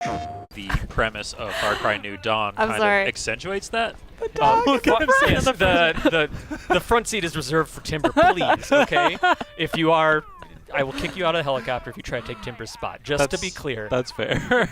The premise of Far Cry New Dawn I'm kind sorry. of accentuates that. Look at him saying the front seat is reserved for Timber, please, okay? If you are, I will kick you out of the helicopter if you try to take Timber's spot, just to be clear. That's fair.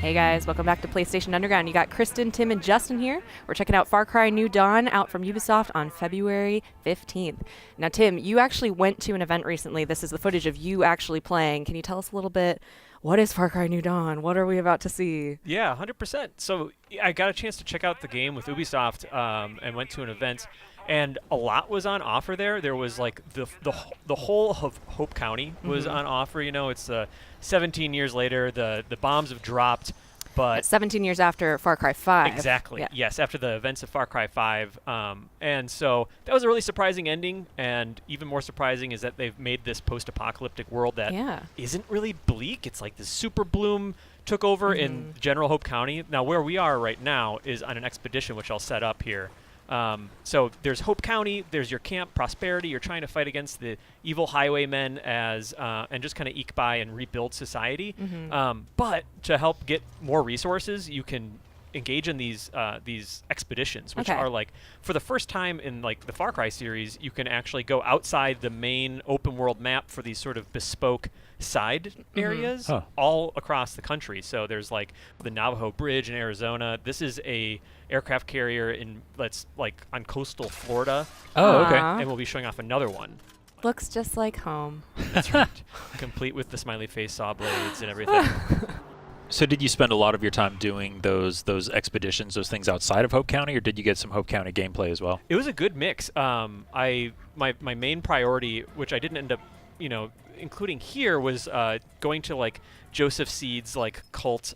Hey guys, welcome back to PlayStation Underground. You got Kristen, Tim, and Justin here. We're checking out Far Cry New Dawn out from Ubisoft on February 15th. Now, Tim, you actually went to an event recently. This is the footage of you actually playing. Can you tell us a little bit, what is Far Cry New Dawn? What are we about to see? Yeah, 100%. So I got a chance to check out the game with Ubisoft and went to an event, and a lot was on offer there. There was like the whole of Hope County was on offer. You know, it's 17 years later. The bombs have dropped, but It's 17 years after Far Cry 5. exactly. Yeah. Yes, after the events of Far Cry 5. And so that was a really surprising ending, and even more surprising is that they've made this post-apocalyptic world that isn't really bleak. It's like this super bloom took over in general Hope County. Now, where we are right now is on an expedition, which I'll set up here. So there's Hope County, there's your camp, Prosperity. You're trying to fight against the evil highwaymen and just kind of eke by and rebuild society. But to help get more resources, you can engage in these expeditions, which are like, for the first time in like the Far Cry series, you can actually go outside the main open world map for these sort of bespoke side areas all across the country. So there's like the Navajo Bridge in Arizona. This is a aircraft carrier that's like on coastal Florida. Oh, okay. And we'll be showing off another one. Looks just like home. That's right. Complete with the smiley face saw blades and everything. So did you spend a lot of your time doing those expeditions, those things outside of Hope County, or did you get some Hope County gameplay as well? It was a good mix. My main priority, which I didn't end up, including here, was going to like Joseph Seed's like cult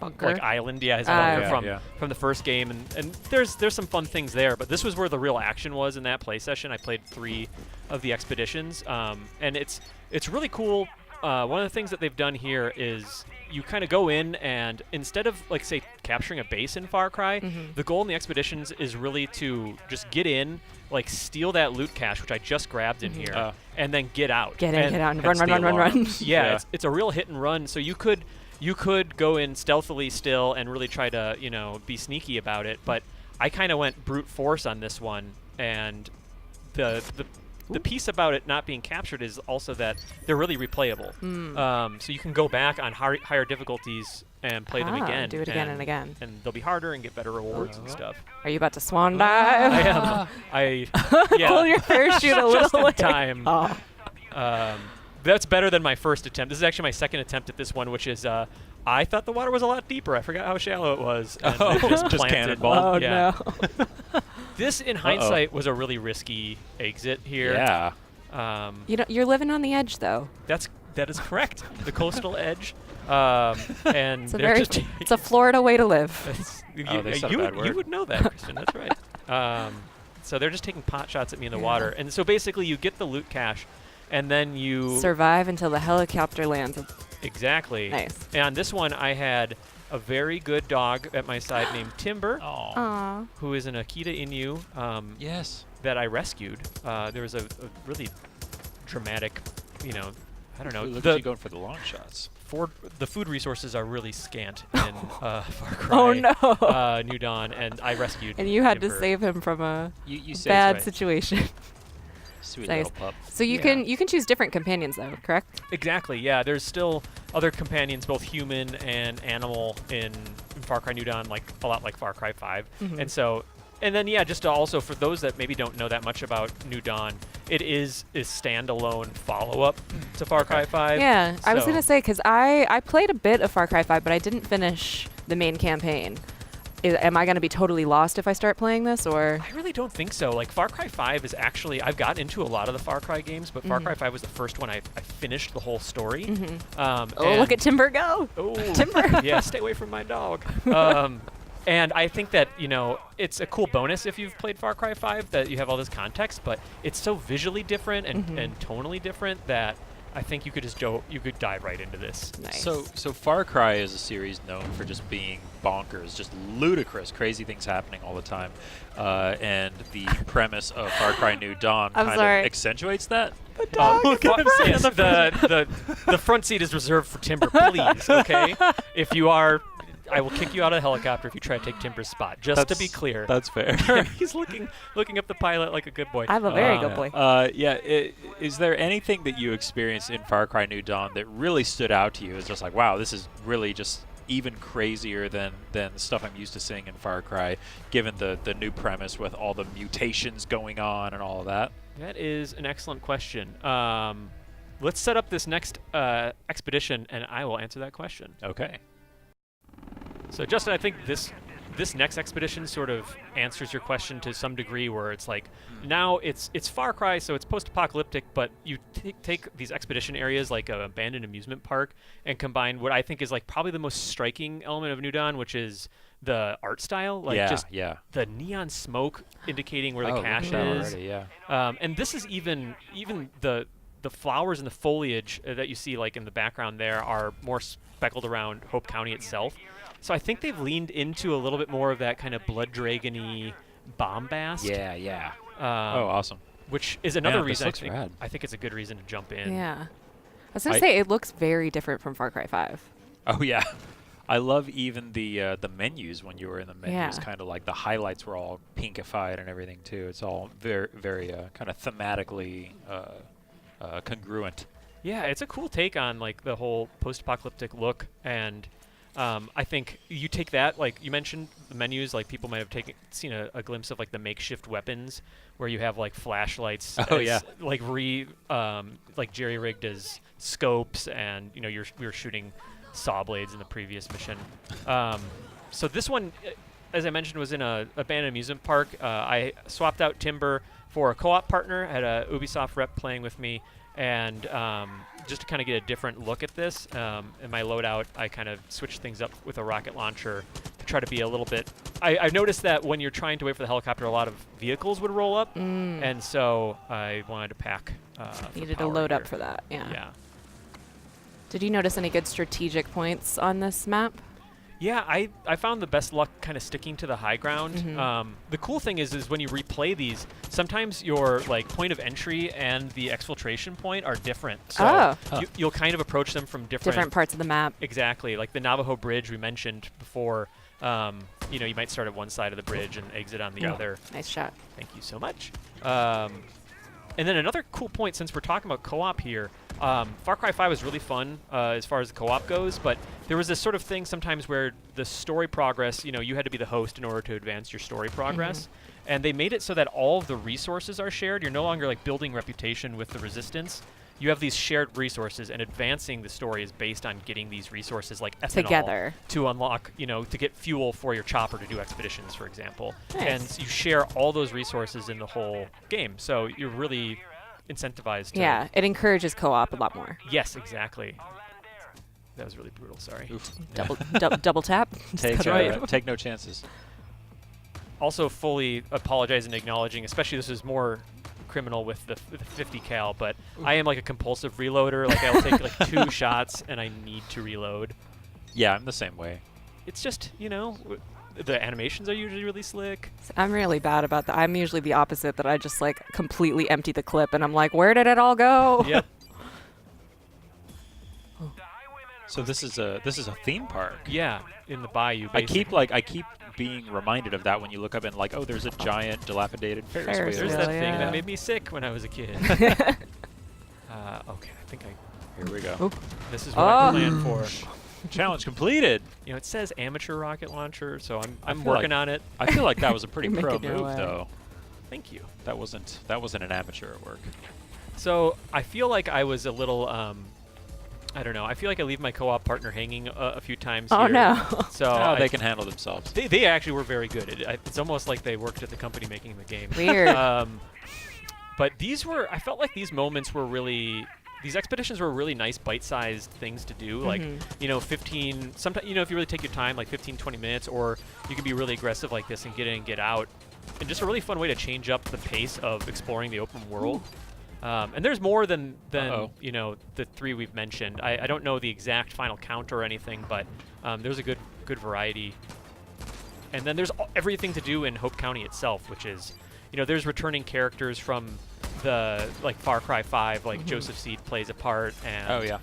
Bunker. like island, his bunker from the first game, and there's some fun things there. But this was where the real action was in that play session. I played 3 of the expeditions, and it's really cool. One of the things that they've done here is you kind of go in, and instead of like say capturing a base in Far Cry, the goal in the expeditions is really to just get in, like steal that loot cache, which I just grabbed in here, and then get out. Get out, and run. Yeah, it's a real hit and run. So you could go in stealthily still and really try to be sneaky about it, but I kind of went brute force on this one, and the piece about it not being captured is also that they're really replayable. So you can go back on higher difficulties and play them again. Do it again and again. And they'll be harder and get better rewards and stuff. Are you about to swan dive? I am. Pull your parachute a just little in time. That's better than my first attempt. This is actually my second attempt at this one, which is I thought the water was a lot deeper. I forgot how shallow it was. And I just cannonball. No. This, in hindsight, was a really risky exit here. Yeah. You're living on the edge, though. That is correct. The coastal edge. And it's a Florida way to live. They said a bad word. You would know that, Kristen. That's right. So they're just taking pot shots at me in the water. And so basically you get the loot cache, and then you survive until the helicopter lands. Exactly. Nice. And on this one, I had a very good dog at my side named Timber, who is an Akita Inu that I rescued. There was a really dramatic, I don't know. Look at you going for the long shots. The food resources are really scant in Far Cry New Dawn, and I rescued And you had Timber. to save him from a You bad situation. Sweet Nice. little pup. So you can choose different companions, though, correct? Exactly, yeah. There's still other companions, both human and animal, in Far Cry New Dawn, like a lot like Far Cry 5. And then, just also for those that maybe don't know that much about New Dawn, it is a standalone follow-up to Far Cry 5. Yeah, I was So- going to say, because I played a bit of Far Cry 5, but I didn't finish the main campaign. Am I going to be totally lost if I start playing this, or? I really don't think so. Like, Far Cry 5 is actually, I've gotten into a lot of the Far Cry games, but Far Cry 5 was the first one I finished the whole story. Look at Timber go! Oh, Timber! Yeah, stay away from my dog. And I think that, it's a cool bonus if you've played Far Cry 5 that you have all this context, but it's so visually different and tonally different that I think you could just you could dive right into this. Nice. So Far Cry is a series known for just being bonkers, just ludicrous, crazy things happening all the time. And the premise of Far Cry New Dawn kind of accentuates that. The dog. Look at him saying the front seat is reserved for Timber, please, okay? If you are, I will kick you out of the helicopter if you try to take Timber's spot, just to be clear. That's fair. He's looking up the pilot like a good boy. I'm a very good boy. Is there anything that you experienced in Far Cry New Dawn that really stood out to you as just like, wow, this is really just even crazier than the stuff I'm used to seeing in Far Cry, given the new premise with all the mutations going on and all of that? That is an excellent question. Let's set up this next expedition, and I will answer that question. Okay. So, Justin, I think this next expedition sort of answers your question to some degree, where it's like now it's Far Cry, so it's post-apocalyptic, but you take these expedition areas like an abandoned amusement park and combine what I think is like probably the most striking element of New Dawn, which is the art style, like the neon smoke indicating where the cache is. Already, yeah. And this is even the flowers and the foliage that you see like in the background there are more speckled around Hope County itself. So I think they've leaned into a little bit more of that kind of Blood Dragon-y bombast. Yeah. Oh, awesome. Which is another reason rad. I think it's a good reason to jump in. Yeah. I was going to say, it looks very different from Far Cry 5. Oh, yeah. I love even the menus when you were in the menus. Kind of like the highlights were all pinkified and everything, too. It's all very, very kind of thematically congruent. Yeah, it's a cool take on like the whole post-apocalyptic look, and I think you take that, like you mentioned the menus, like people might have seen a glimpse of like the makeshift weapons where you have like flashlights, like like jerry-rigged as scopes, and we were shooting saw blades in the previous mission. So this one, as I mentioned, was in a abandoned amusement park. I swapped out Timber for a co-op partner, had a Ubisoft rep playing with me, and just to kind of get a different look at this, in my loadout, I kind of switched things up with a rocket launcher to try to be a little bit... I noticed that when you're trying to wait for the helicopter, a lot of vehicles would roll up, and so I wanted to pack Needed a load up for that, Yeah. Did you notice any good strategic points on this map? Yeah, I found the best luck kind of sticking to the high ground. The cool thing is when you replay these, sometimes your like point of entry and the exfiltration point are different. So you'll kind of approach them from different parts of the map. Exactly, like the Navajo Bridge we mentioned before. You might start at one side of the bridge and exit on the other. Nice shot. Thank you so much. And then another cool point, since we're talking about co-op here, Far Cry 5 was really fun as far as the co-op goes, but there was this sort of thing sometimes where the story progress, you had to be the host in order to advance your story progress. And they made it so that all of the resources are shared. You're no longer like building reputation with the resistance. You have these shared resources, and advancing the story is based on getting these resources like ethanol together to unlock, to get fuel for your chopper to do expeditions, for example. Nice. And you share all those resources in the whole game. So you're really incentivized to... Yeah, it encourages co-op a lot more. Yes, exactly. That was really brutal, sorry. Double tap. Take no chances. Also fully apologizing and acknowledging, especially this is more criminal with the 50 cal, but I am like a compulsive reloader. Like I'll take like 2 shots and I need to reload. Yeah, I'm the same way. It's just, the animations are usually really slick. I'm really bad about that. I'm usually the opposite, that I just like completely empty the clip and I'm like, where did it all go? Yep. So this is a theme park. Yeah, in the bayou. Basically. I keep being reminded of that when you look up and like, oh, there's a giant dilapidated Ferris wheel. There's that thing that made me sick when I was a kid. Okay, I think Here we go. Oh. This is what I planned for. Challenge completed. It says amateur rocket launcher, so I'm working on it. I feel like that was a pretty pro making your move, way. though. Thank you. That wasn't an amateur at work. So I feel like I was a little I don't know. I feel like I leave my co-op partner hanging a few times here. Oh, no. So they can handle themselves. They actually were very good. It's almost like they worked at the company making the game. Weird. But I felt like these moments were really... These expeditions were really nice bite-sized things to do. Like, 15... Sometimes, if you really take your time, like 15, 20 minutes, or you can be really aggressive like this and get in, get out. And just a really fun way to change up the pace of exploring the open world. And there's more than Uh-oh. you know, the 3 we've mentioned. I don't know the exact final count or anything, but there's a good variety. And then there's everything to do in Hope County itself, which is, you know, there's returning characters from the like Far Cry 5, like Joseph Seed plays a part, and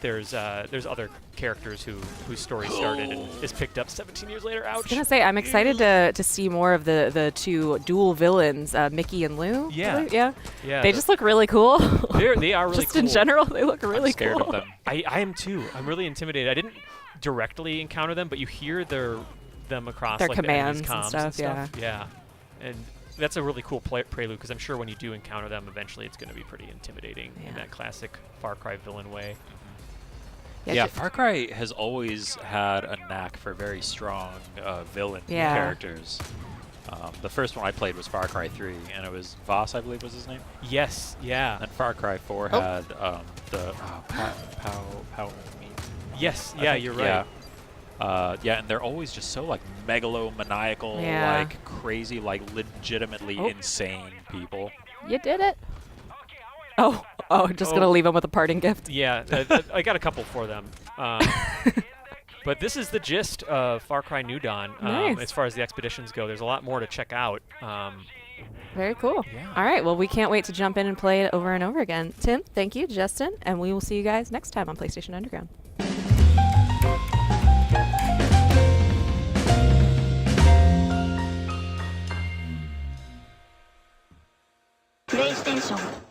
there's other characters whose story started and is picked up 17 years later. Ouch. I was gonna say I'm excited to see more of the 2 dual villains, Mickey and Lou. Yeah. Yeah. They just look really cool. They are really just cool. in general, they look really I'm scared cool. of them. I am too. I'm really intimidated. I didn't directly encounter them, but you hear them across Their like commands the enemy's comms and stuff. Yeah. And that's a really cool prelude, because I'm sure when you do encounter them, eventually it's going to be pretty intimidating in that classic Far Cry villain way. Yeah, Far Cry has always had a knack for very strong villain characters. The first one I played was Far Cry 3, and it was Voss, I believe was his name. Yes, yeah. And Far Cry 4 had the Pow. Yes, yeah, you're right. Yeah, and they're always just so like megalomaniacal, like crazy, like legitimately insane people. You did it. Oh, just gonna leave them with a parting gift. Yeah, I got a couple for them. But this is the gist of Far Cry New Dawn. Nice. As far as the expeditions go, there's a lot more to check out. Very cool. Yeah. All right, well, we can't wait to jump in and play it over and over again. Tim, thank you, Justin, and we will see you guys next time on PlayStation Underground. PlayStation